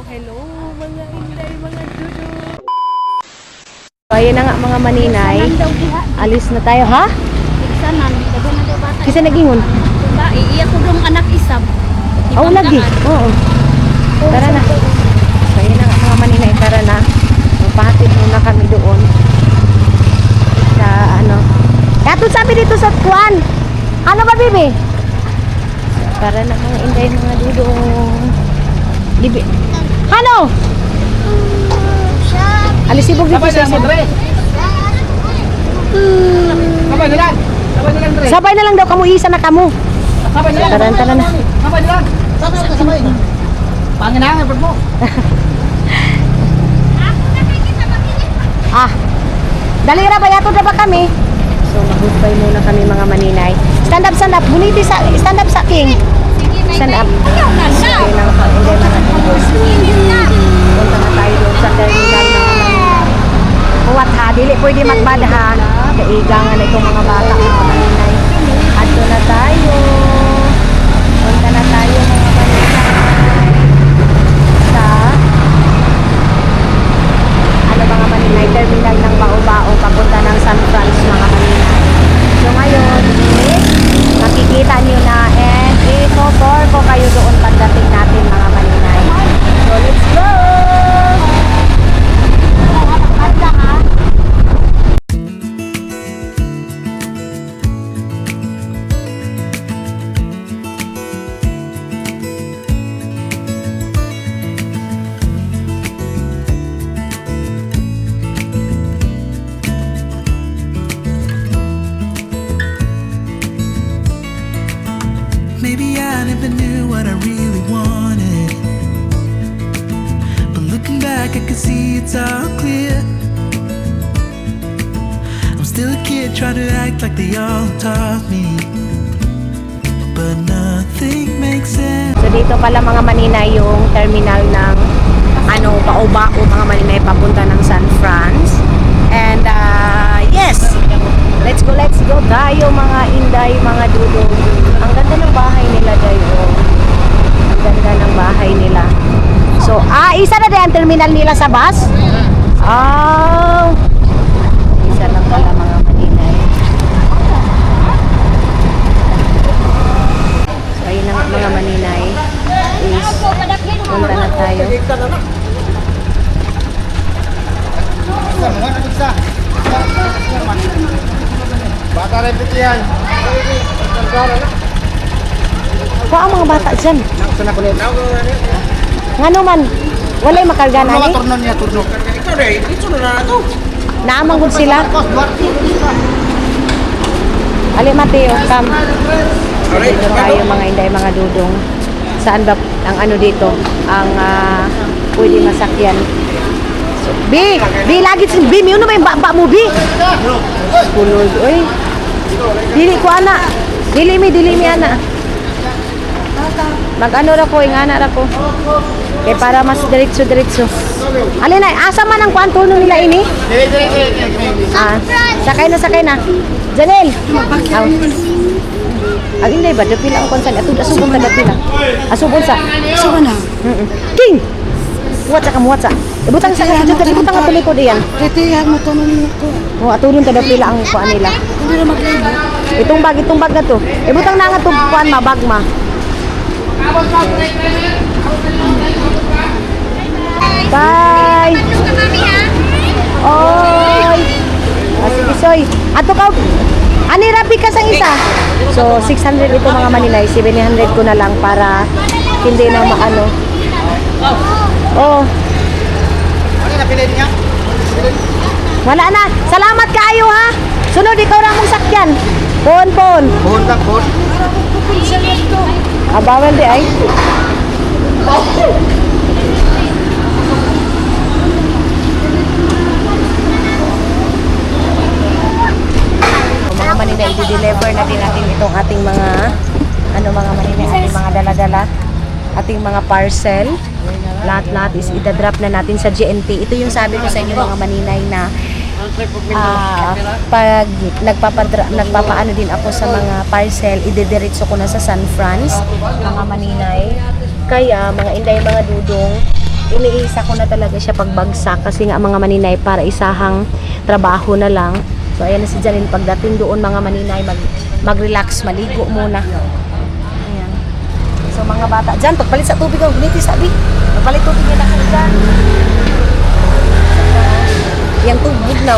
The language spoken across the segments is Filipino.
Hello mga inday, mga dudo. Ayan na nga mga maninay. Alis na tayo, ha? Kasi nagingon. Iiyak ko dong anak isab. Oh, lagi. Oo. Tara na. Ayan na nga mga maninay, tara na. Magpahatid muna kami doon. Sa ano. Katong sabi dito sa kuwan. Ano ba, bibi? Tara na mga inday, mga dudong. Bibi. Ano? Alisibog dito sa isip. Sabay na lang daw kamu, isa na kamu. Tara na. Sabay. Panginangan mo. Dali ra ba yato na ba kami? So mag-goodbye muna kami mga maninay. Stand up. Buniti sa stand up sa king. Stand up. Ayun lang po, hindi mga tulos. Punta na tayo doon sa terminal ng Huwat ha, dili pwede magbad ha. Kaigangan na itong mga bata mga maninay. Ato na tayo. Punta na tayo mga maninay. Sa ano mga maninay, terminal ng Bao-Bao papunta ng San Franz mga maninay. So ngayon makikita nyo na and ito-tour ko kayo doon pagdating natin mga maninay. So let's go! Maybe I never knew what I really wanted, but looking back I can see it's all clear. I'm still a kid trying to act like they all taught me, but nothing makes sense. So dito pala mga maninay yung terminal ng ano, Bao-Bao mga maninay papunta ng San Franz. And yes, let's go tayo mga inday, mga dudong. Ang ganda ng bahay nila dayo. Ang ganda ng bahay nila. So, isa na din ang terminal nila sa bus? Oh. Isa lang pala mga maninay. So, ayun na nga mga maninay. Is, punta na tayo. Bata rin yan. Kuha ang mga bata dyan. Sana kulit. Nga naman, walay makarga na ni. Turno niya, turno. Ito rin, ito na ito. Naamangod sila. Ali Mateo, come. Dito tayo mga inday, mga dudong. Saan ba ang ano dito? Ang pwede masakyan. So, B, lagi si B, may ano ba yung baba mo, B? Kulod, oy. Dili ko ana. Dili mi ana. Mag-ano ra ko, ingana ra ko. Kaya para mas diretso. Alin na, asa man ang kwanto nila ini? Sakay na. Janel. Ang inday ba, dapila ang konsan. Asubon ka dapila. Asubon sa. Asubon na. King! Watsa. Ibutang sa kanila, ibutang nga tuloy ko diyan. Titiyag mo to nung ko. Atulong ka dapila ang kuan nila. Hindi na mag-ibo. Itong bag na to. Ibutang na nga itong kuan bag ma. Bye! Oy! Sige, soy. Ato ka, ani rapi ka sa isa. So, 600 ito mga maninay. 700 ko na lang para hindi na maano. Oh. Ano na pilin niya? Wala na. Salamat kaayo ha. Sunod ikaw ra mong sakyan. Pon. Buhon ka, buhon. Bawal di ay. Mga maninay, i-deliver na din natin itong ating mga mga maninay, ating mga dala-dala, ating mga parcel. Lahat is idadrop na natin sa GNT. Ito yung sabi ko sa inyo mga maninay na pag nagpapaano din ako sa mga parcel, idediretso ko na sa San Franz, mga maninay. Kaya mga inday, mga dudong, iniisa ko na talaga siya pagbagsak kasi nga mga maninay para isahang trabaho na lang. So ayan na si Janine, pagdating doon mga maninay mag-relax, maligo muna. Ayan. So mga bata, dyan, pagpalit sa tubig ang guniti sabi. Pagpalit tubig nila kayo dyan. Yang tubig na.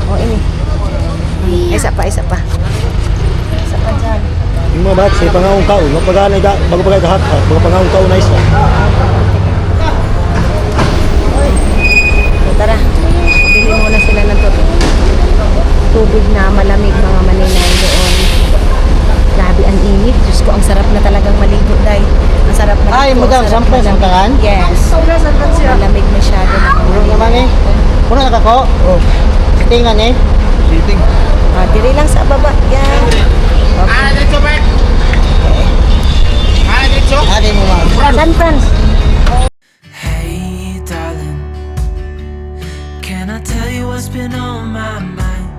Oh ini. Isa pa. Isa pa dyan. Yung mga bata, sa pangawang taon, bago pagay kahakha, bago pangawang taon na isa. So, tara, bili muna sila ng tubig na malamig mga maninay doon. Grabe ang init. Diyos ko, ang sarap na talagang maligo dahil. Ang sarap na Ay, magang sampay sa tangan? Yes. Malamig masyado na. Puro naman eh. Puro na kako? Oh. Sitingan eh. Siting. Diri lang sa baba. Yan. Okay. dito, Bert! Dito? Adi mo ma. San Fran. Hey, darling, can I tell you what's been on my mind?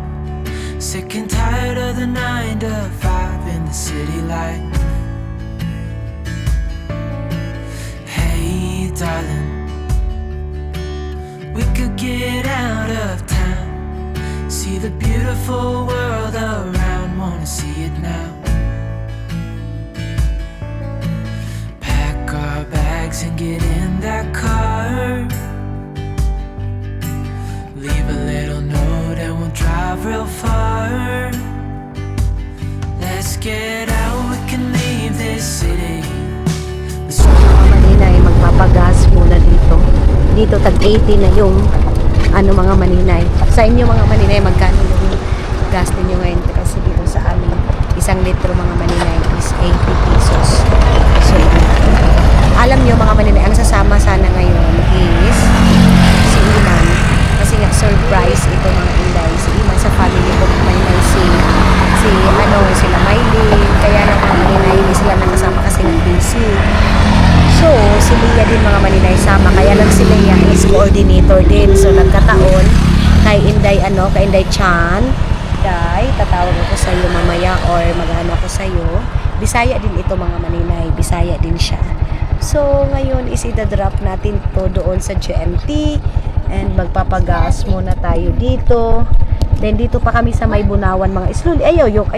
Sick and tired of the 9 to 5 in the city life. Hey, darling, we could get out of town, see the beautiful world around, wanna see it now. Pack our bags and get in that car, leave a little note and we'll drive real far. Let's get out, we can leave this city. Mga maninay, magpapagas muna dito. Dito tag 80 na yung mga maninay. Sa inyo mga maninay, magkano yung gas ninyo ngayon? Kasi dito sa amin, 1 litro mga maninay is 80 pesos. So, alam nyo mga maninay, ang sasama sana ngayon is si Iman. Kasi nga, surprise ito mga inday. Si Iman sa family ko, may sila Mylene. Kaya lang mga maninay, hindi sila nakasama kasi nga busy. So, si Leia din mga maninay sama. Kaya lang si Leia is coordinator din. So, nagkataon kay Inday Chan. Day, tatawag ako sa iyo mamaya or mag-ano ako sa iyo. Bisaya din ito mga maninay. Bisaya din siya. So, ngayon is ida-drop natin to doon sa GMT. And magpapagas muna tayo dito. Then, dito pa kami sa may Bunawan mga slowly. Ayaw, yok.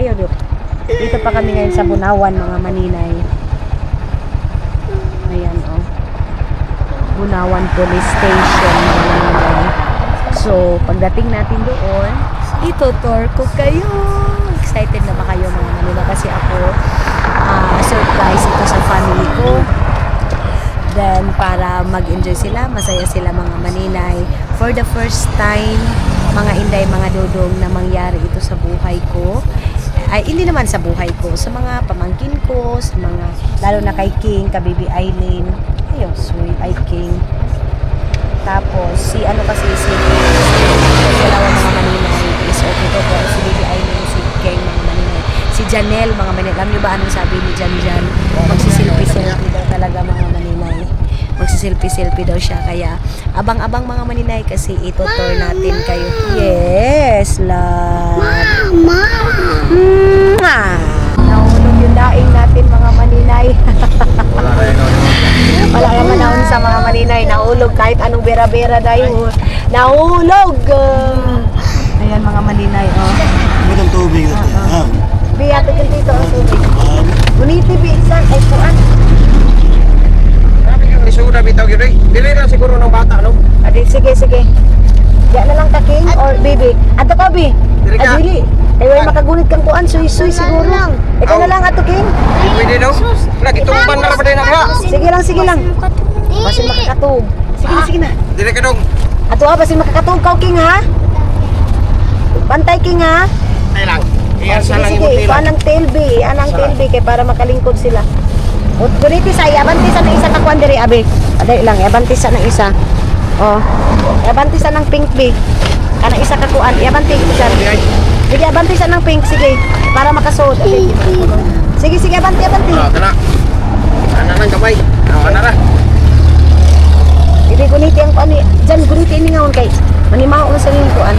Dito pa kami ngayon sa Bunawan mga maninay. Ayan, oh. Bunawan Police Station. So, pagdating natin doon, ito-tour ko kayo. Excited na ba kayo mga manila? Kasi ako, surprise ito sa family ko. Then, para mag-enjoy sila, masaya sila mga maninay. For the first time, mga inday, mga dodong na mangyari ito sa buhay ko. Ay, hindi naman sa buhay ko, sa mga pamangkin ko, sa mga, lalo na kay King, ka Baby Eileen, ayun, sweet, ay King. Tapos, si dalawa mga maninay, is okay to po, si Baby Eileen, si King, mga maninay. Si Janelle, mga maninay, alam nyo ba anong sabi ni Jan? Magsisilpi-silpi daw talaga mga maninay. Magsisilpi-silpi daw siya, kaya abang-abang mga maninay kasi ito-tour natin kayo. Yes, love. Mama! Nahulog yung daing natin mga maninay. Wala yung manahon sa mga maninay. Nahulog kahit anong bera-bera dahil. Nahulog! Ayan mga maninay, oh. Magandang tubig natin. Biyato yung dito ang tubig. Uniti, bisan, ay puan. Marami kang lisura bitaw yun eh. Dili na siguro ng bata, no? Adi, sige. Diyan na lang ka, King or baby. Ato ka, Bi. Dili ka. Adili. Kaya wala makagunit kang kuan, suy-suy siguro. Ikaw na lang, ato, King. Pwede no? Lagi tumban na rapat na ha? Sige lang. Basin makakatog. Sige na. Dili ka dong. Ato ha, basin makakatog ka, King, ha? Pantay, King, ha? Ay lang. Iyan Sige, sa lang sige. Ikaw anang tailbi. Kaya para makalingkod sila. Guniti sa iabantisa ng isa kakuan diri, abi. Aday lang, iabantisa ng isa. Oh. Iabantisa ng pink, bi. Kanang isa kakuan, iabanti. Sige, abantisa ng pink, sige. Para makasuot. Okay. Sige, abanti. Tara. Ana nang kamay. Ana ra. Hindi guniti ang kuan ni. Diyan guniti ini ngaon kay. Manimaw na sa ning kuan.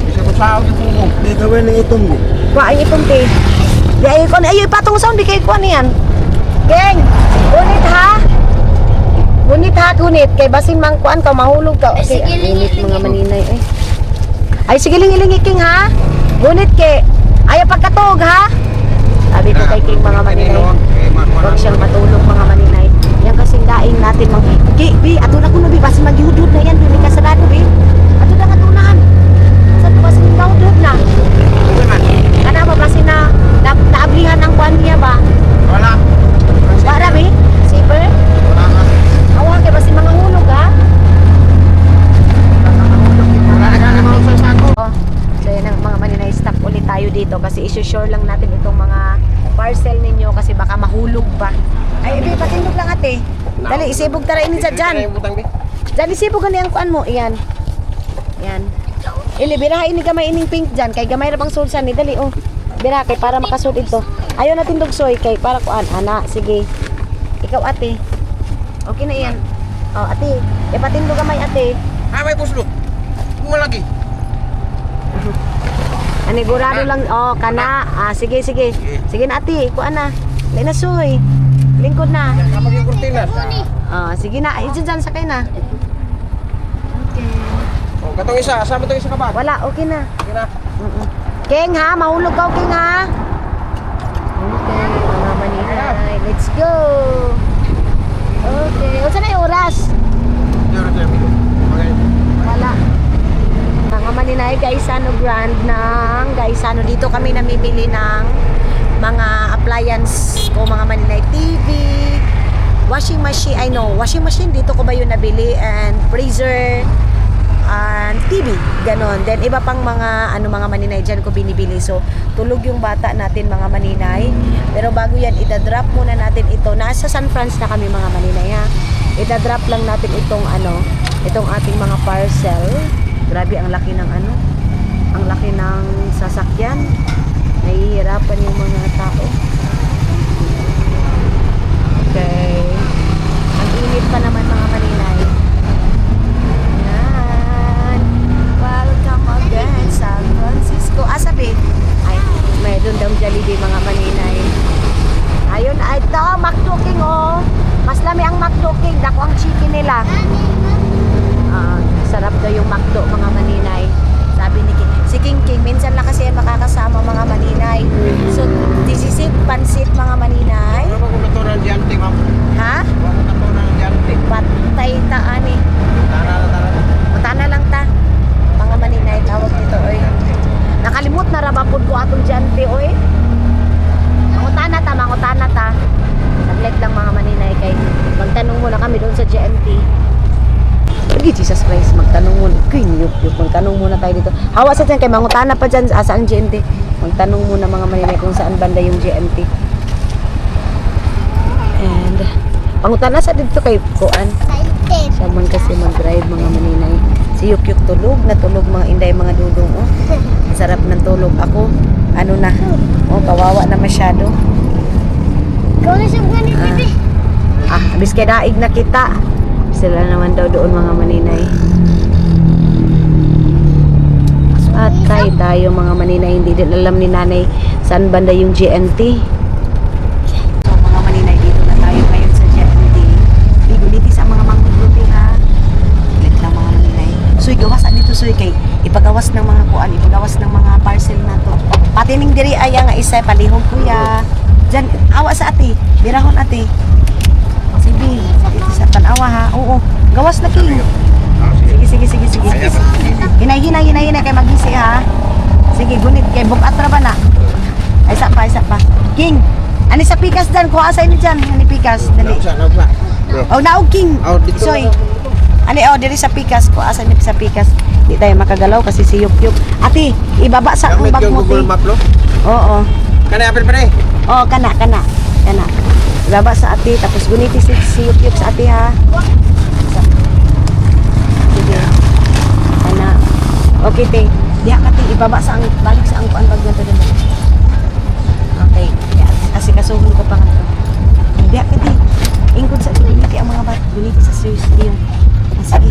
Bisa ko sa yung puno. Dito wen ng itom ni. Wa ay itong te. Di ay kon ayoy patong sound di kay kuan niyan. Geng, gunit ha. ha, gunit. Kay basin mangkuan ka, mahulog ka. Ay, sige, ang init lingi, mga lingi. maninay eh. Ay, sige, lingi-lingi, King, ha? Gunit, ke. Ayaw pagkatog, ha? Sabi ko kay King, mga maninay. Huwag siyang matulog, mga maninay. Yan kasing daing natin, mga... Ki, Bi, ato na kuno, Bi. Basin magyudod na yan. Dili ka sarado, Bi. Ato na katunahan. Saan ko basin magyudod na? Kana ba basin na naablihan ng kuan niya ba? Wala. Wala, Bi? Saber? Awang kay basin mga hulog, ha? Oh, so yan ang mga maninay, stop ulit tayo dito kasi isi-shore lang natin itong mga parcel ninyo kasi baka mahulog pa. Ay, Ibi, patindog lang ate. Dali, isibog tara ini sa dyan. Dali, isibog gani ang kuan mo. Iyan. Yan. Ili, biraha ini gamay ining pink dyan. Kay gamay na bang sulsan ni. Dali, oh. Biraha kay para makasud ito. Ayaw natin dugsoy kay para kuan. Ana, sige. Ikaw ate. Okay na iyan. Oh, ate. Ipatindog gamay ate. May puslok. Kung lagi. Anigurado lang, oh, kana. Ah, sige, sige. Sige na, ate. Kuan na. Dali na, soy. Lingkod na. Kapag yung kurtinas. Ah, sige na. Ay, dyan, sakay na. Okay. Oh, katong isa. Asama itong isa ka ba? Wala, okay na. Sige na. King, ha? Mahulog ka, King, ha? Okay, mga maninay. Let's go. Okay. O, saan na yung oras? Wala. Mga maninay, Gaisano Grand ng Gaisano. Dito kami namimili ng mga appliance ko, mga maninay. TV, washing machine, washing machine, dito ko ba yun nabili, and freezer, and TV, ganon. Then iba pang mga, mga maninay dyan ko binibili. So, tulog yung bata natin, mga maninay. Pero bago yan, idadrop muna natin ito. Nasa San Francisco na kami, mga maninay, ha. Idadrop lang natin itong, itong ating mga parcel. Grabe, ang laki ng ang laki ng sasakyan. Nahihirapan yung mga tao. Okay. Ang init pa naman, mga maninay. Yan. Welcome again, San Francisco. Sabi, ay, may doon daw Jollibee, mga maninay. Ayun, ito, McDo King, oh. Mas lami ang McDo King. Dako ang chicken nila. Sarap daw yung McDo, mga maninay. Sabi ni King. Si King, minsan lang kasi makakasama, mga maninay. So, disisit, pansit, mga maninay. Ano ba kung natural diante, ma'am? Ha? Ano natural diante? Patay taan eh. Tara. Matana lang ta. Mga maninay, tawag dito, oy. Nakalimut na rabapod ko atong jante, oy. Mangutana ta. Nag-like lang, mga maninay, kay magtanong muna kami doon sa GMT. Lagi, Jesus Christ, magtanong muna. Magtanong muna tayo dito. Hawa sa dyan, kay mangutana pa dyan saan GMT. Magtanong muna, mga maninay, kung saan banda yung GMT. And, pangutana sa dito kay Kuan. Siya man kasi mag-drive, mga maninay. Si Yukyuk tulog, natulog mga inday, mga dudong, oh. Ang sarap ng tulog. Ako, kawawa na masyado. Abis kay daig na kita. Sila naman daw doon, mga maninay. Patay tayo, mga maninay. Hindi din alam ni nanay saan banda yung GNT. So, mga maninay, dito na tayo ngayon sa GNT. Bigulitis ang mga mangguguti, ha. Ulit lang, mga maninay. Suy, gawas dito, suy, kay ipagawas ng mga kuan, ipagawas ng mga parcel na to. Patining diri aya nga isa, palihog kuya. Diyan, awa sa ate. Birahon ate. Sige, dito sa tanawa, ha. Oo, gawas na, King. Sige. Hinay kay magisi, ha. Sige, gunit kay bukatra ba na. Ay, isa pa. King, ani sa pikas dyan, kuha sa inyo dyan. Ani pikas, dali. Oh, naog, King. Soy. Ani, diri sa pikas, kuha sa inyo sa pikas. Di tayo makagalaw kasi si Yukyuk. Ate, ibaba sa ang bag mo, Google te. Map, lo? Oo. Kaya apil pa rin. Oh, kana. Ibaba sa ate, tapos guniti si Yukyuk sa ate, ha. Sige. Kana. Okay, te. Diha ka, te. Ibaba sa ang, balik sa ang kuan bag na to din. Okay. Kasi kasuhon ko pa nga to. Diha ka, te. Ingkod sa guniti ang mga bat. Guniti sa serious yung. Sige.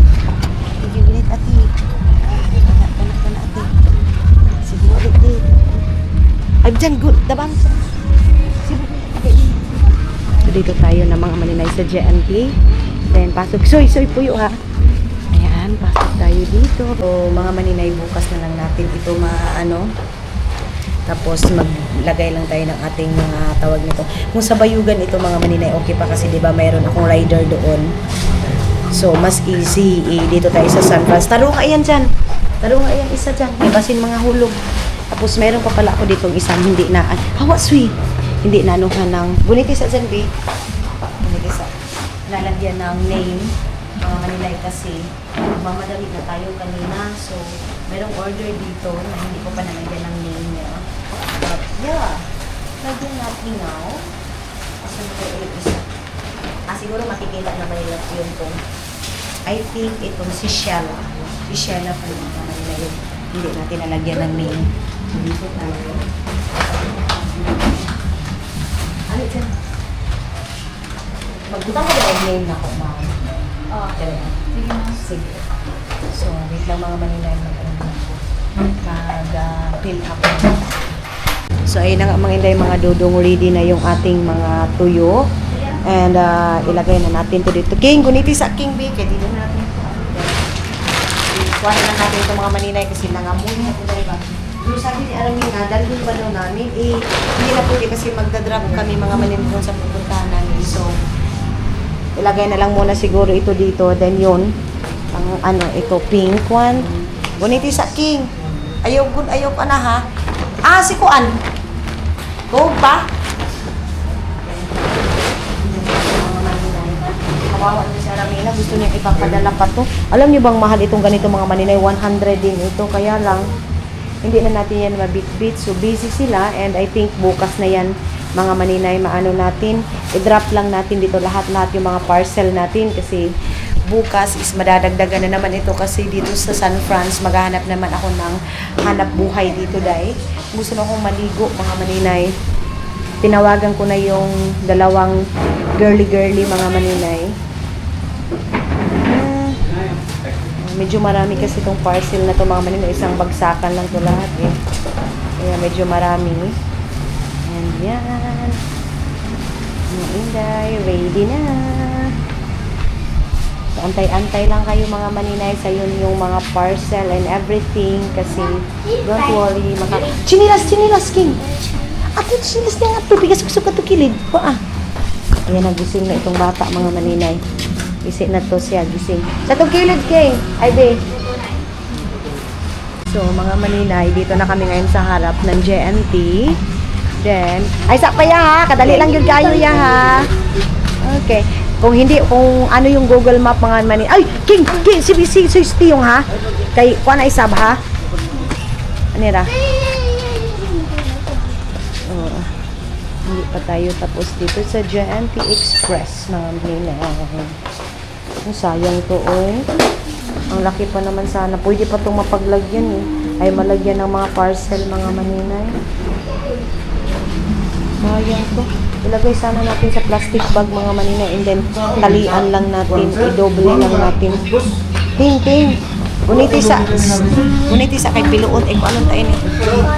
Sige, gunit, ate. Kana, ate. Sige, ulit, te. Ay, dyan, good. Dabang. Sige, dito tayo na, mga maninay sa GNT. Then, pasok. Soy, puyo ha. Ayan, pasok tayo dito. So, mga maninay, bukas na lang natin ito tapos maglagay lang tayo ng ating mga tawag nito. Kung sa bayugan ito mga maninay, okay pa kasi 'di ba mayroon akong rider doon. So mas easy dito tayo sa San Francisco. Taro nga yan dyan. Taro nga yan isa dyan. May basin mga hulog. Tapos mayroon pa pala ako ditong isang hindi na, hawa sweet. Hindi na anuhan ng, buniti sa dyan, be. Buniti sa, lalagyan ng name. Mga maninay kasi, mamadali na tayo kanina. So, mayroong order dito na hindi ko pa nalagyan ng name niya. But, yeah. Lagyan natin now. Kasi ito ulit isa. Siguro makikita na ba yun kung I think itong si Shella. Si Shella pa yung mga nila yun. Hindi natin nalagyan ng name. Dito tayo. Ano dyan? Magbutang ko ba yung name na ko, ma'am? Talaga? Sige na. Sige. So, wait lang mga maninay. Mag-fill up. So, ayun na nga mga inday, mga dudong, ready na yung ating mga tuyo. And ilagay na natin to dito. King, guniti sa King B. Kaya dito na natin. Kuha na lang natin itong mga maninay kasi nangamoy na ito ba. Pero sabi ni Aramin nga, dalhin ba daw namin? Hindi na pwede kasi magdadrop kami mga maninay kung sa pupuntahan namin. So, ilagay na lang muna siguro ito dito. Then yun, ang ito, pink one. Guniti sa King. Ayaw pa na ha. Si Kuan. Go pa. Kawawa na si Aramina, gusto niya ipapadala pa to. Alam niyo bang mahal itong ganito mga maninay? 100 din ito. Kaya lang, hindi na natin yan mabit-bit. So, busy sila. And I think bukas na yan mga maninay, maano natin. I-drop lang natin dito lahat yung mga parcel natin. Kasi bukas is madadagdagan na naman ito. Kasi dito sa San Francisco, maghahanap naman ako ng hanap buhay dito dahil. Gusto na akong maligo mga maninay. Tinawagan ko na yung dalawang girly mga maninay. Medyo marami kasi itong parcel na to mga maninay. Isang bagsakan lang to lahat eh. Kaya medyo marami. And yan. Mga inday, ready na. So, antay-antay lang kayo mga maninay sa yun yung mga parcel and everything. Kasi don't worry. Chinilas, King! Ato, chinilas niya nga ito. Bigas-gusto ka ito kilid. Ayan, nagising na itong bata mga maninay. Gising na to siya, gising. Sa itong kilid, King. Ay, be. So, mga maninay, dito na kami ngayon sa harap ng JNT. Then, ay, sakpa ya ha. Kadali lang yun kayo ya ha. Okay. Kung ano yung Google Map mga maninay. Ay, King, si yung ha. Kay, kuha na isab ha. Anira. Hindi pa tayo tapos dito sa JNT Express mga maninay. Sayang to ang laki pa naman sana. Pwede pa itong mapaglagyan ay malagyan ng mga parcel mga maninay. Sayang to. Ilagay sana natin sa plastic bag mga maninay and then talian lang natin, i-double lang natin. Ting guniti sa kay piluon kung anong tayo ni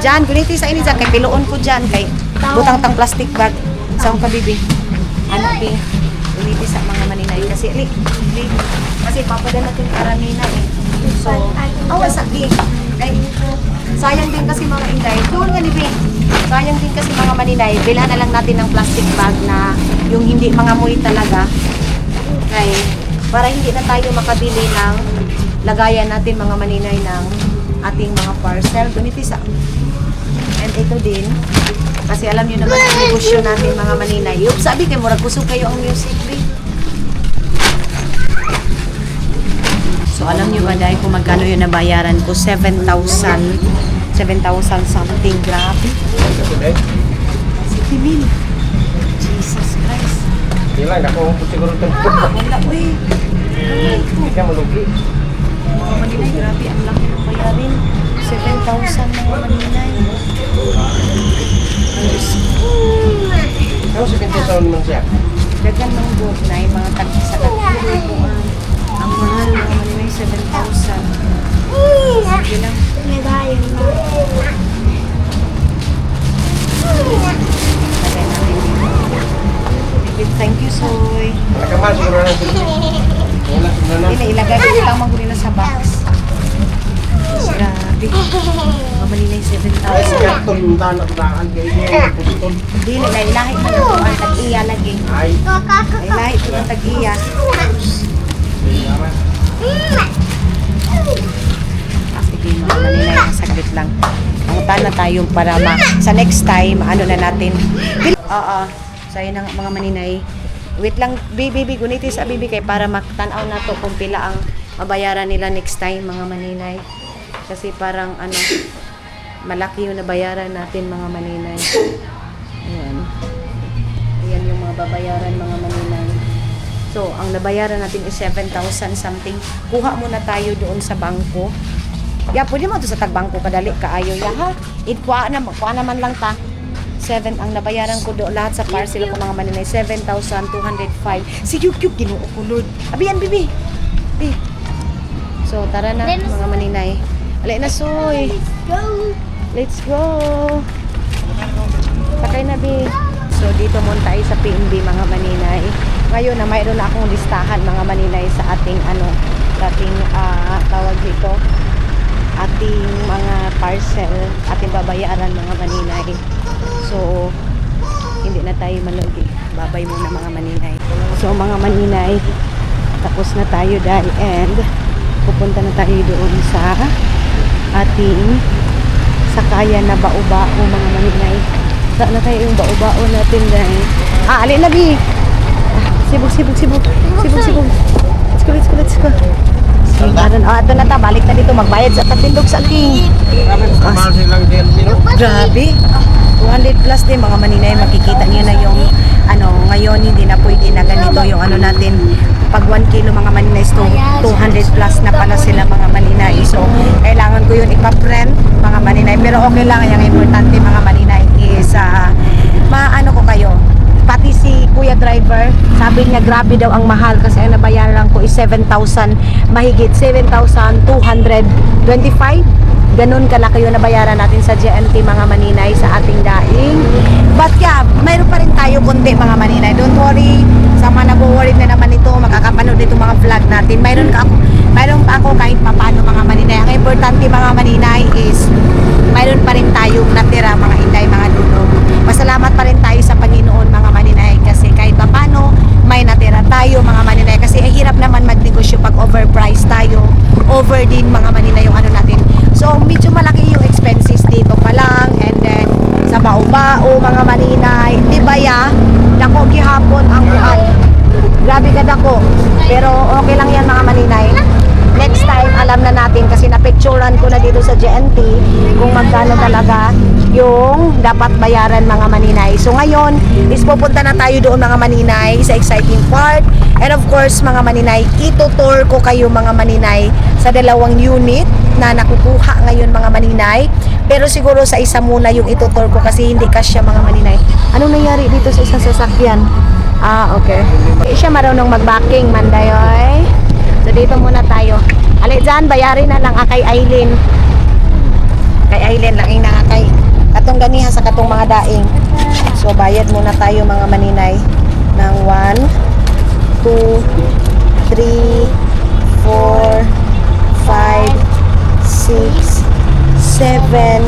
Jan, guniti sa ini dyan kay piluon ko dyan kay butang tang plastic bag sa akong kabibi bi guniti sa mga maninay kasi kasi papadala natin Aramina so awa sa di kay sayang din kasi mga inday doon nga ni Bing sayang din kasi mga maninay bilhan na lang natin ng plastic bag na yung hindi mga amoy talaga kay para hindi na tayo makabili ng lagayan natin mga maninay ng ating mga parcel. Guniti sa. And ito din. Kasi alam nyo naman ang negosyo natin mga maninay. Yung sabi kayo, murag kusog kayo ang music. So alam nyo ba dahil kung magkano yung nabayaran ko? 7,000 something. Grabe. 60,000. Jesus Christ. Ilan, ako siguro ito. Wala, uy. Hindi ka malugi. Mga maninay, grabe, ang laki ng bayarin. 7,000 mga maninay. Ano sa kinti sa naman siya? Dagan ng goat na yung mga sa katuluan. Ang mahal mga maninay, 7,000. Sige lang. Lagay natin. Thank you, Soy. Nakamal siguro ng Hindi na ilagay ko lang maguli na sa box. Grabe. Mga maninay 7,000. Hindi na ilahi mo na ito ang tag-iya lagi. Ilahi ito ang tag-iya. Sige mga maninay, saglit lang. Pangutan na tayo para sa next time, ano na natin. Oo. So yun ang mga maninay. Wait lang, bibi, guniti sa bibi kay para magtanaw na to kung pila ang mabayaran nila next time mga maninay. Kasi parang ano, malaki yung nabayaran natin mga maninay. Ayan. Ayan yung mga babayaran mga maninay. So, ang nabayaran natin is 7,000 something. Kuha muna tayo doon sa bangko. Ya, pwede mo ito sa tagbangko kadali kaayo ya ha. Kuha naman lang ta. 7 ang nabayaran ko doon lahat sa parcel ko mga maninay 7,205. Si Yuk Ginoo ko Lord. Abiyan bibi. Bi. So tara na mga maninay. Alay na soy. Let's go. Sakay na bi. So dito muna tayo sa PNB mga maninay. Ngayon na mayroon na akong listahan mga maninay sa ating tawag dito. Ating mga parcel, ating babayaran mga maninay. So, hindi na tayo malugi. Babay muna mga maninay. So, mga maninay, tapos na tayo dahil and pupunta na tayo doon sa ating sakayan na bao-bao mga maninay. Saan na tayo yung bao-bao natin dahil? Alin na bi! Sibog. Let's go. Ito na ta, balik na dito, magbayad sa patindog sa king. Grabe. 200 plus din mga maninay, makikita niyo na yung ngayon hindi na pwede na ganito yung natin. Pag 1 kilo mga maninay, 200 plus na pala sila mga maninay. So, kailangan ko yun ipaprint mga maninay. Pero okay lang, yung importante mga maninay is maano ko kayo. Pati si Kuya Driver, sabi niya grabe daw ang mahal kasi ang nabayaran ko is 7,000 mahigit 7,225. Ganun kalaki yung nabayaran natin sa GNT mga maninay sa ating daing. But yeah, mayroon pa rin tayo konti mga maninay. Don't worry, sa mga nag-worry na naman ito, makakapanood dito mga vlog natin. Mayroon pa ako kahit papano mga maninay. Ang importante mga maninay is mayroon pa rin tayong natira mga inday, mga dulong. Pasalamat pa rin tayo sa Panginoon mga maninay kasi kahit papano may natira tayo mga maninay kasi hirap naman magnegosyo pag overpriced tayo, over din mga maninay yung natin. So medyo malaki yung expenses dito pa lang and then sa bao-bao mga maninay, di ba ya? Dako gihapon ang buhat. Grabe ka dako. Pero okay lang yan mga maninay. Next time, alam na natin kasi napicturean ko na dito sa GNT kung magkano talaga yung dapat bayaran mga maninay. So ngayon, is pupunta na tayo doon mga maninay sa exciting part. And of course, mga maninay, itutour ko kayo mga maninay sa 2 unit na nakukuha ngayon mga maninay. Pero siguro sa isa muna yung itutour ko kasi hindi kasya mga maninay. Anong nangyari dito sa isang sasakyan? Okay. Siya marunong mag-backing, Mandayoy. So dito muna tayo. Alay dyan, bayarin na lang kay Aileen. Kay Aileen lang yung nakakay. Katong ganiha sa katong mga daing. So bayad muna tayo mga maninay ng 1, 2, 3, 4, 5, 6, 7.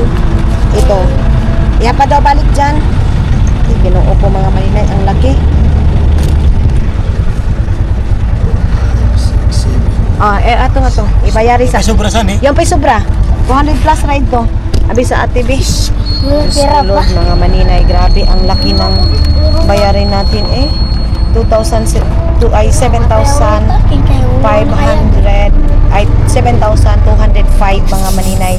Ito. Iya pa daw balik dyan. Ginoo po mga maninay. Ang laki. Ato nga to. Ibayari sa... Sobra saan eh? Yung pay sobra. 200 plus ride to. Abi sa ate B. Lord, mga maninay. Grabe, ang laki ng bayarin natin eh. 7,500 ay 7,205 mga maninay.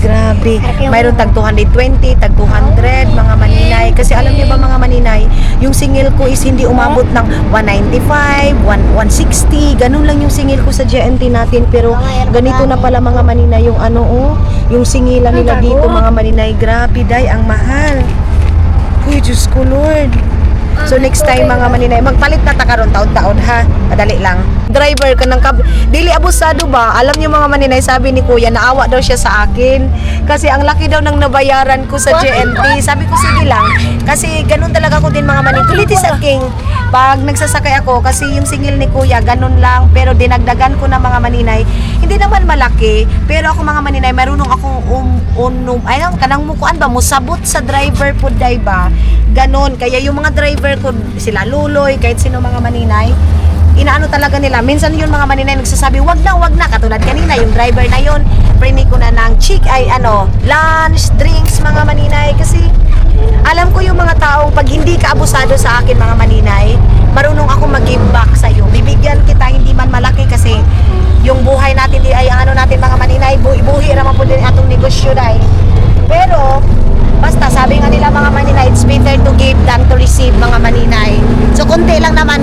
Grabe. Mayroon tag 220, tag 200 mga maninay. Kasi alam niyo ba mga maninay, yung singil ko is hindi umabot ng 195, 160. Ganun lang yung singil ko sa GNT natin. Pero ganito na pala mga maninay yung yung singilan nila dito mga maninay. Grabe day, ang mahal. Uy, Diyos ko Lord. So next time mga maninay, magpalit na ta karon taon-taon ha. Madali lang. Driver ka ng dili abusado ba? Alam niyo mga maninay, sabi ni Kuya, naawa daw siya sa akin. Kasi ang laki daw ng nabayaran ko sa JNT. Sabi ko, sige lang. Kasi ganun talaga ko din mga maninay. Tuliti sa King. Pag nagsasakay ako, kasi yung singil ni Kuya, ganun lang. Pero dinagdagan ko na mga maninay. Hindi naman malaki. Pero ako mga maninay, marunong akong kanang mukuan ba, musabot sa driver po, ba? Ganon. Kaya yung mga driver ko, sila Luloy, kahit sino mga maninay, inaano talaga nila. Minsan yun mga maninay nagsasabi, wag na. Katulad kanina, yung driver na yun, prini ko na ng lunch, drinks mga maninay. Kasi alam ko yung mga taong pag hindi ka abusado sa akin mga maninay, marunong ako mag-give back sa'yo. Bibigyan kita, hindi man malaki kasi yung buhay natin, ay ano natin mga maninay, buhi naman po din atong negosyo dahil. Pero, basta sabi nga nila mga maninay, it's better to give than to receive mga maninay. So, konti lang naman.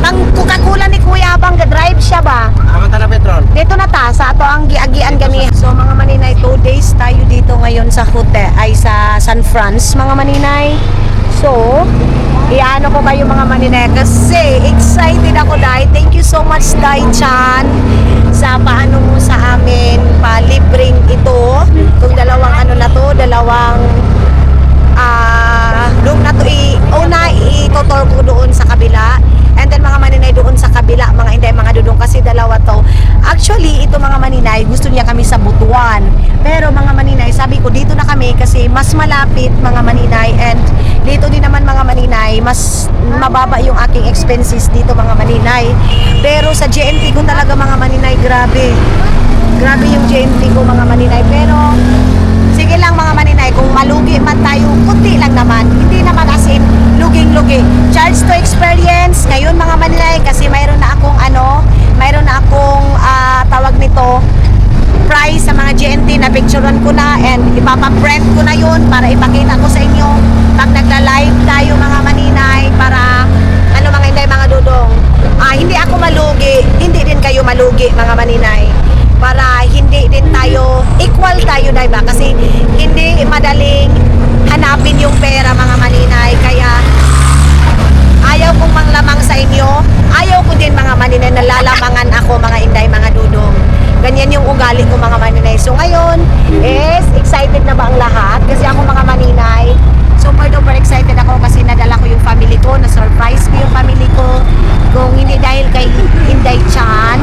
Ang Coca-Cola ni Kuya Abang, drive siya ba? Amata na petrol. Dito na ta, sa ato ang giagian gani. So mga maninay, 2 days tayo dito ngayon sa hotel, ay sa San Franz mga maninay. So, iano ko kayo mga maninay kasi excited ako dahil. Thank you so much Dai Chan sa paano mo sa amin palibring ito. Itong dalawang room na to itotol ko doon sa kabila. And then mga maninay doon sa kabila, mga inday, mga dudong, kasi dalawa to. Actually, ito mga maninay, gusto niya kami sa Butuan. Pero mga maninay, sabi ko dito na kami kasi mas malapit mga maninay, and dito din naman mga maninay, mas mababa yung aking expenses dito mga maninay. Pero sa JNT ko talaga mga maninay, grabe. Grabe yung JNT ko mga maninay. Pero sige lang mga maninay, kung malugi man tayo, kunti lang naman. Hindi naman as in luging-lugi. Charge to experience ngayon mga maninay, kasi mayroon na akong tawag nito, price sa mga GNT na picturean ko na, and ipapaprint ko na yun para ipakita ko sa inyo pag nagla-live tayo mga maninay, para mga inday, mga dudong, hindi ako malugi, hindi din kayo malugi mga maninay, para hindi din tayo equal tayo, diba? Kasi hindi madaling hanapin yung pera mga maninay. Kaya ayaw kong manglamang sa inyo, ayaw ko din mga maninay na lalamangan ako mga inday, mga dudong. Ganyan yung ugali ko mga maninay. So ngayon is excited na ba ang lahat? Kasi ako mga maninay, super duper excited ako kasi nadala ko yung family ko, na-surprise ko yung family ko. Kung hindi dahil kay Inday Chan.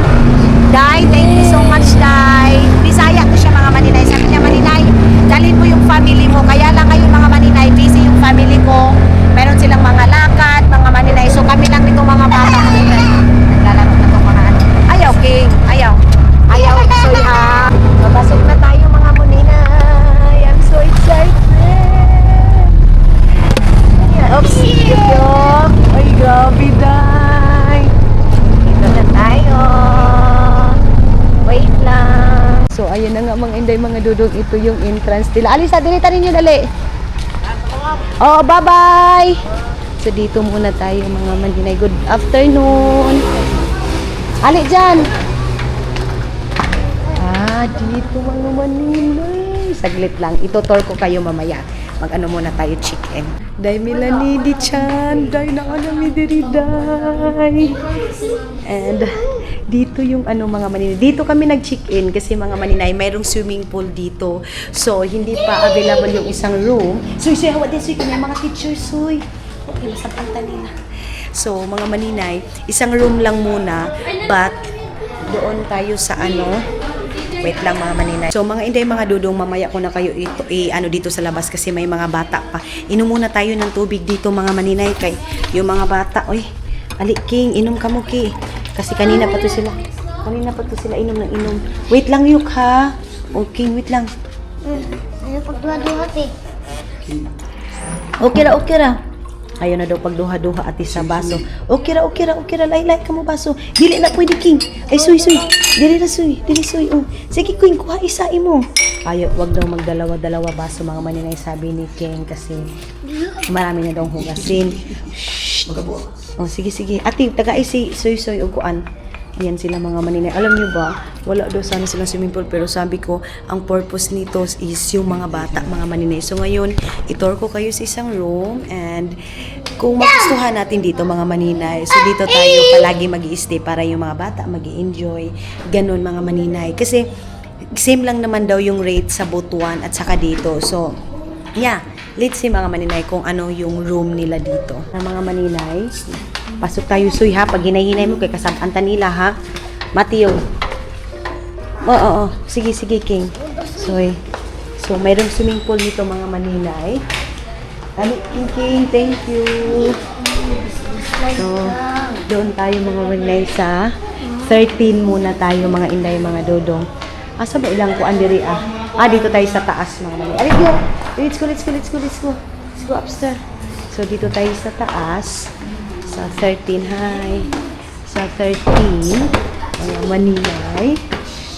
Day, thank you so much Day. Bisaya ko siya mga maninay. Sabi niya, maninay, dalhin mo yung family mo. Kaya lang ngayon mga maninay, busy yung family ko. Meron silang mga lakad, mga maninay. So kami lang nito mga bata maninay. Naglalaro na itong mga ano. Ayaw, King. Ayaw. So mapasok na tayo mga maninay. I'm so excited. Oops. Ay, grabe Day. Dito na tayo. Wait lang. So, ayun na nga mga inday, mga dudong. Ito yung entrance nila. Alisa, dinita ninyo, dali. Oh, bye-bye. So, dito muna tayo mga maninay. Good afternoon. Ali dyan. Dito mga maninay. Saglit lang. Ito-tour ko kayo mamaya. Mag-ano muna tayo, chicken. Day Melanie di Chan. Day na alam diri day. And dito yung mga maninay. Dito kami nag-check-in kasi mga maninay, mayroong swimming pool dito. So, hindi pa available yung isang room. Soy, hawa din, soy. Kanya mga teachers, soy. Okay, masapanta nila. So, mga maninay, isang room lang muna. But, doon tayo sa wait lang mga maninay. So mga inday, mga dudong, mamaya ko na kayo dito sa labas kasi may mga bata pa. Inom muna tayo ng tubig dito mga maninay, kay yung mga bata, ali King, inom ka mo Ki. Kasi kanina pa to sila inom ng inom. Wait lang Yuk ha. King, wait lang. Ayaw pagduha-duha eh. Okay ra. Ayaw na daw pagduha-duha ati sa baso. Okay ra. Laylay ka mo baso. Dili na pwede King. Ay, suy. Dili suy. Oh. Sige King, kuha isa mo. Ayaw, wag daw magdalawa-dalawa baso mga maninay, sabi ni King kasi marami na daw hugasin. Shh. Oh, sige. Ati, tagay si suy o kuan. Yan sila mga maninay. Alam niyo ba, wala daw sana silang swimming pool, pero sabi ko, ang purpose nito is yung mga bata, mga maninay. So ngayon, itor ko kayo sa isang room, and kung magustuhan natin dito mga maninay, so dito tayo palagi mag-i-stay para yung mga bata mag-i-enjoy. Ganun mga maninay. Kasi same lang naman daw yung rate sa Butuan at saka dito. So, yeah. Let's see mga maninay kung ano yung room nila dito. Mga maninay, pasok tayo suy ha. Pag hinay-hinay mo kay kasabanta nila ha. Mateo. Oo. Sige, King. Suy. So, mayroong swimming pool dito mga maninay. King, thank you. So, doon tayo mga maninay sa 13 muna tayo mga inday, mga dodong. Asa ba ilang ko andiri dito tayo sa taas mga maninay. Let's go. Let's go upstairs. So, dito tayo sa taas. Sa 13, hi. Sa 13, mga maninay.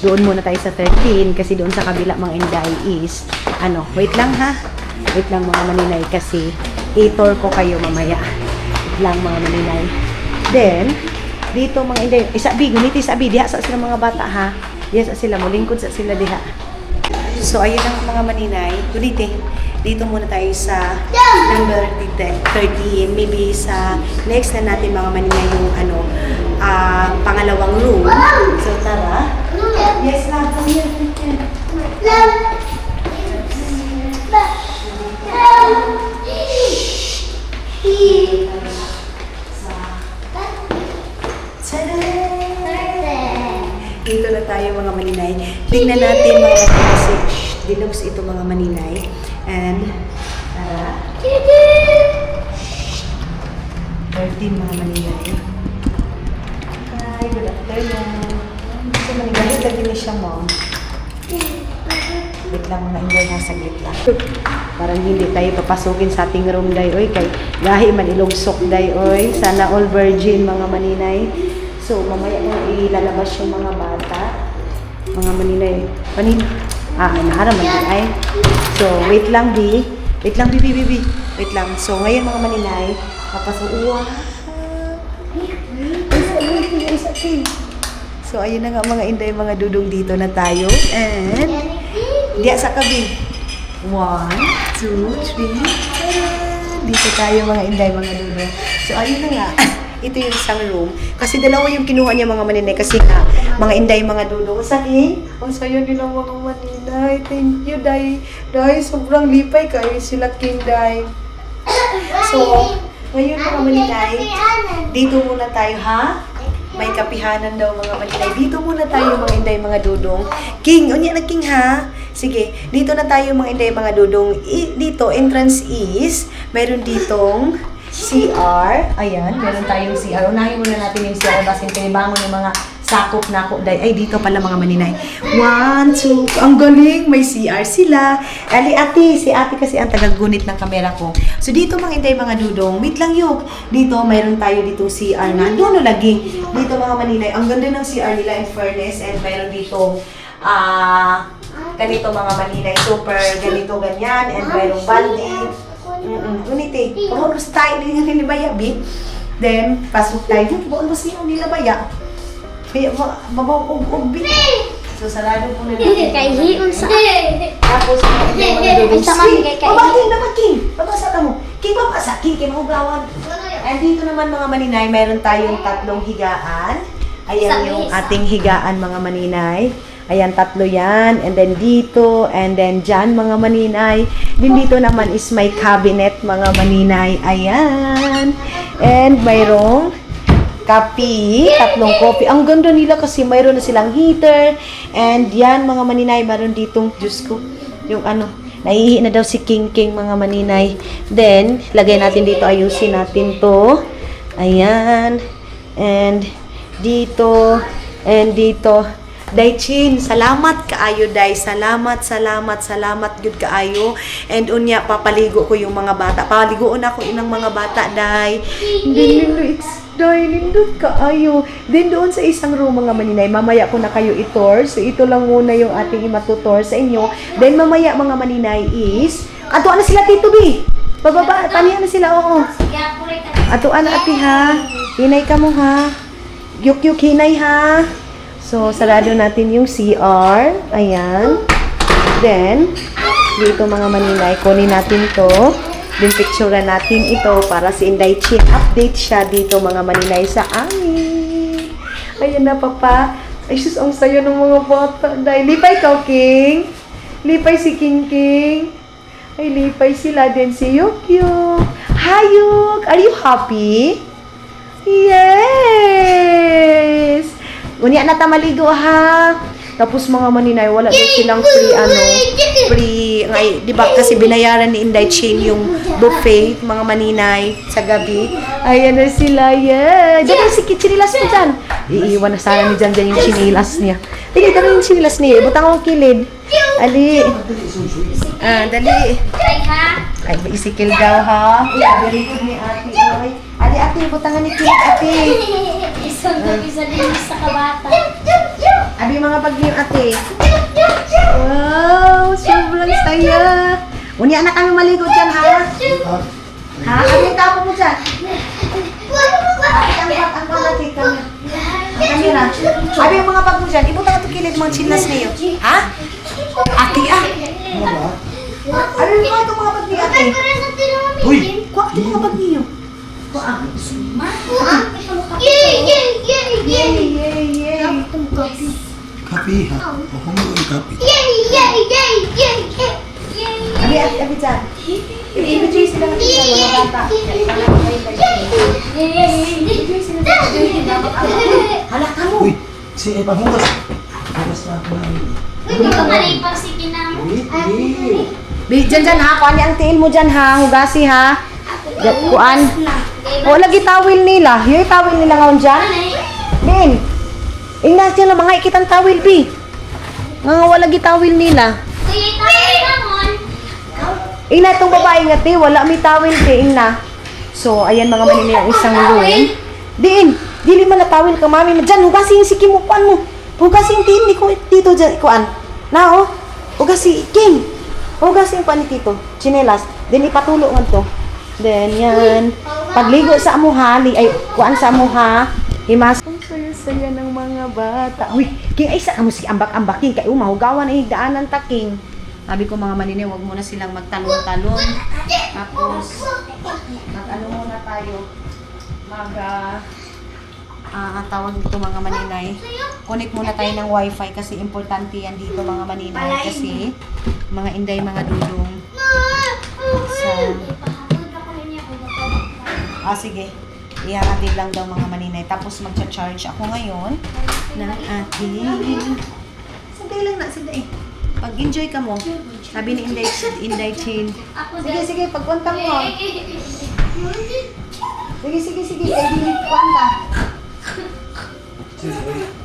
Doon muna tayo sa 13 kasi doon sa kabila mga inday is, wait lang ha. Wait lang mga maninay kasi i-tour ko kayo mamaya. Wait lang mga maninay. Then, dito mga inday, guniti sabi, diha sa sila mga bata ha. Diha sa sila, mulingkod sa sila diha. So, ayun ang mga maninay. Guniti. Dito muna tayo sa number 13. Maybe sa next na natin mga maninay yung pangalawang room. So, tara. Yes, love. Come here. Dito na tayo mga maninay. Tingnan natin mga kasi deluxe ito mga maninay. And 13 mga maninay. Hi, good afternoon. So maninay, lagi niya siya mo. Wait lang mga inday na saglit lang. Parang hindi tayo papasukin sa ating room day oy kay gahi man ilugsok day oy. Sana all virgin mga maninay. So mamaya na ilalabas yung mga bata. Mga maninay. Naara man ay. So wait lang bi. Wait lang bibi. Wait lang. So ngayon mga maninay, papasok So ayun na nga mga inday, mga dudong, dito na tayo. And diya sa kabi. 1, 2, 3. Dito tayo mga inday, mga dudong. So ayun na nga. Ito yung isang room. Kasi dalawa yung kinuha niya mga maninay. Kasi nga, mga inday, mga dudong. Saki? Ang sayo nila mga maninay. Thank you, day. Day, sobrang lipay kayo sila, King, day. So, ngayon mga maninay, dito muna tayo, ha? May kapihanan daw mga maninay. Dito muna tayo mga inday, mga dudong. King, unya na King, ha? Sige, dito na tayo mga inday, mga dudong. Dito, entrance is, mayroon ditong CR. Ayan, meron tayong CR. Unahin muna natin yung CR basin kinibangon yung mga sakop na ako. Ay, dito pala mga maninay. 1, 2, ang galing. May CR sila. Si ate kasi ang tagagunit ng kamera ko. So, dito mga inday, mga dudong. Wait lang yun. Dito, mayroon tayo dito CR na. Doon lagi. Dito mga maninay. Ang ganda ng CR nila in fairness. And mayroon dito ganito mga maninay. Super ganito, ganyan. And mayroong baldi. Unite. Pagod sa tayo nila baya, bi. Then, pasok tayo. Buon mo siya nila baya. Kaya, mabaw bi. So, sarado po na natin. Kahihiyon sa... Tapos, mga dudong. King naman, King. Babasa ka mo. King, babasa. King, mahugawan. And dito naman, mga maninay, mayroon tayong 3 higaan. Ayan yung ating higaan, mga maninay. Ayan, 3 yan. And then dito, and then dyan, mga maninay. Din dito naman is may cabinet, mga maninay. Ayan. And mayroong kape, 3 kopi. Ang ganda nila kasi mayroon na silang heater. And yan, mga maninay, mayroon ditong, Diyos ko, yung naihi na daw si King, mga maninay. Then, lagay natin dito, ayusin natin to. Ayan. And dito, and dito. Day Chin, salamat kaayo day. Salamat gud kaayo. And unya papaligo ko yung mga bata. Paligoon ako inang mga bata day. Nindot kaayo. Then doon sa isang room mga maninay, mamaya ko na kayo i-tour. So ito lang muna yung ating matutour sa inyo. Then mamaya mga maninay is ato na sila Tito B. Bababa, taniya na sila, oo. Ato na ati ha. Hinay ka mo ha. Yuk hinay ha. So, sarado natin yung CR. Ayan. Then, dito mga maninay, kunin natin to. Din picturean natin ito para si Inday Chin. Update siya dito mga maninay sa amin. Ayan na, Papa. Ay, sus, ang sayo ng mga bata. Dahil, lipay ka, King. Lipay si King King. Ay, lipay sila din si Yukyuk. Hi, Yuk! Are you happy? Yes! Unya na ta maligo, ha? Tapos mga maninay, wala din silang free, di ba kasi binayaran ni Inday Chin yung buffet, mga maninay, sa gabi. Ayan na sila, yeah. Diyan si chinilas mo dyan. Iiwan na sana ni dyan yung chinilas niya. Tingnan ka yung chinilas niya. Butang akong kilid. Ali. Dali. Ay, isikil daw, ha? Very good ni ate, oy. Ali, ate, butangan ni kilid, ate. Isang isa din sa kabata. Abi mga pag yung ate. Wow, sobrang saya. Unya na kami maligo dyan, ha? Ha? Abi yung tapo mo dyan. Ate, ang natin kami. Ang kamera. Abi yung mga pag mo dyan. Ibutang ito kilid mga chinas niyo. Ha? Ate, ah. Abi yung mga itong mga pag niyo, ate. Uy! Kuha ito mga pag niyo. Kuha. Yay. Kapi ha? Ako mo yung kapi. Abi dyan. Ibigay sila ng mga bata. Hala ka mo. Uy! Si Epahugas. Hugas na ako namin. Dyan ha. Kuhaan niya ang tiil mo dyan ha. Hugasi ha. Kuhaan. O, lagi tawil nila. Yung tawil nila ngayon dyan. Bin. Ingnas dyan lang mga ikitang tawil, Bi. Nga wala gitawil nila. Ina itong babae nga, te. Wala may tawil, te. Ina. So, ayan mga manini ang isang room. Diin. Dili man na tawil ka, mami. Diyan, hugasi yung siki mo. Kuan mo. Hugasi yung tiil ni ko dito dyan. Kuan. Na, oh. Hugasi. King. Hugasi yung kuan ni tito. Chinelas. Then, ipatulo nga to. Then, yan. Pagligo sa amuha. Ay, kuan sa amuha. Himas. Ang saya-saya ng mga bata. Uy, King, ay sa kamo si ambak-ambak, King. Kaya mahugawan ay higdaanan ta, King. Sabi ko mga manini, huwag muna silang magtalon-talon. Tapos, mag-ano muna tayo. Tawag dito mga maninay. Connect muna tayo ng wifi kasi importante yan dito mga maninay. Kasi, mga inday, mga dudong. Sige. Ihahatid lang daw mga maninay. Tapos magcha-charge ako ngayon ng ating... Sandali lang na, sandali. Pag-enjoy ka mo, sabi ni Inday Chin. Sige, pagpunta mo. Sige. Ay, dinipanta.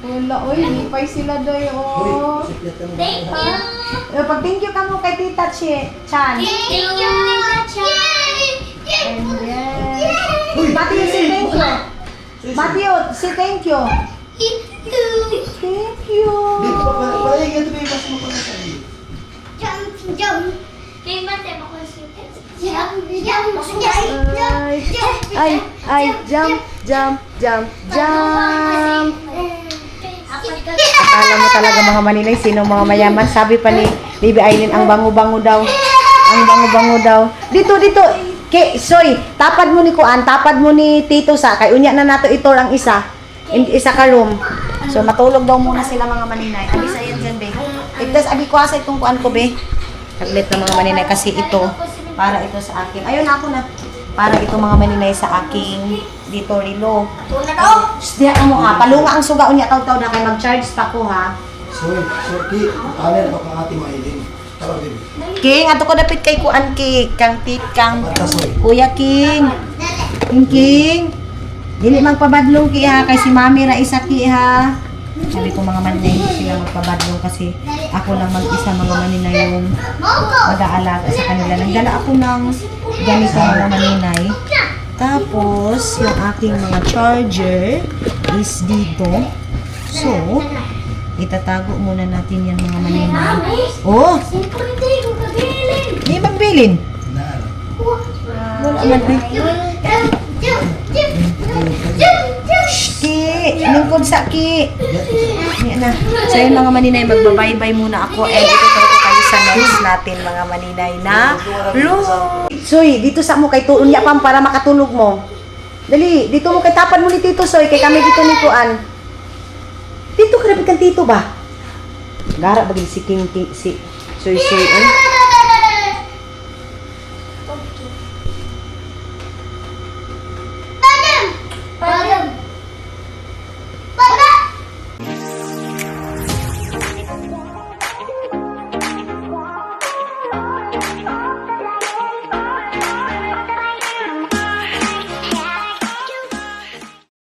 Wala, oy, lipay sila doy, oh. Thank you. Pag-thank you ka mo kay Tita Chan. Thank you, And yes. Matthew, say thank you. Matthew, say thank you. Thank you. Palagi ito ba yung mas mo pala sa iyo? Jump. Kay Mate, ako si Ay, jump. Akala mo talaga mga maninay, sino mga mayaman? Sabi pa ni Baby Aileen, ang bango-bango daw. Dito. Soy, tapad mo ni Kuan, tapad mo ni Tito sa, kay unya na nato ito ang isa ka room. So, matulog daw muna sila mga maninay. Abi sa yan dyan, be. Igtas, abi ko asa itong Kuan ko, be. Saglit na mga maninay, kasi ito, para ito sa akin. Ayun, ako na. Para ito mga maninay sa aking dito rilo. Diya ka mo ha, palunga ang suga unya taw-taw na kay mag-charge pa ko ha. So, Ki, alin ako kang ate Maylin. Tara, baby. King, ato ko dapit kay Kuan kang Patasoy. Kuya King. King. Dili magpabadlong ki ha, kay si Mami ra isa ki ha. Sabi ko mga maninay, hindi sila magpabadlong kasi ako lang mag-isa mga maninay yung mag-aalaga sa kanila. Nagdala ako ng ganito mga maninay. Tapos, yung aking mga charger is dito. So, itatago muna natin yan mga maninay. Oh! Hindi magbilin. Wala man ay. Ki! Lingkod sa Ki! Yan na. So yun mga maninay, magbabaybay muna ako and ito ko kayo sa next natin mga maninay na Soy, dito sa mo kay tuon ya pam para makatulog mo. Dali, dito mo kay tapan mo ni Tito Soy kay kami dito ni Kuan. Dito ka kan Tito ba? Gara bagay si King si Soy Soy.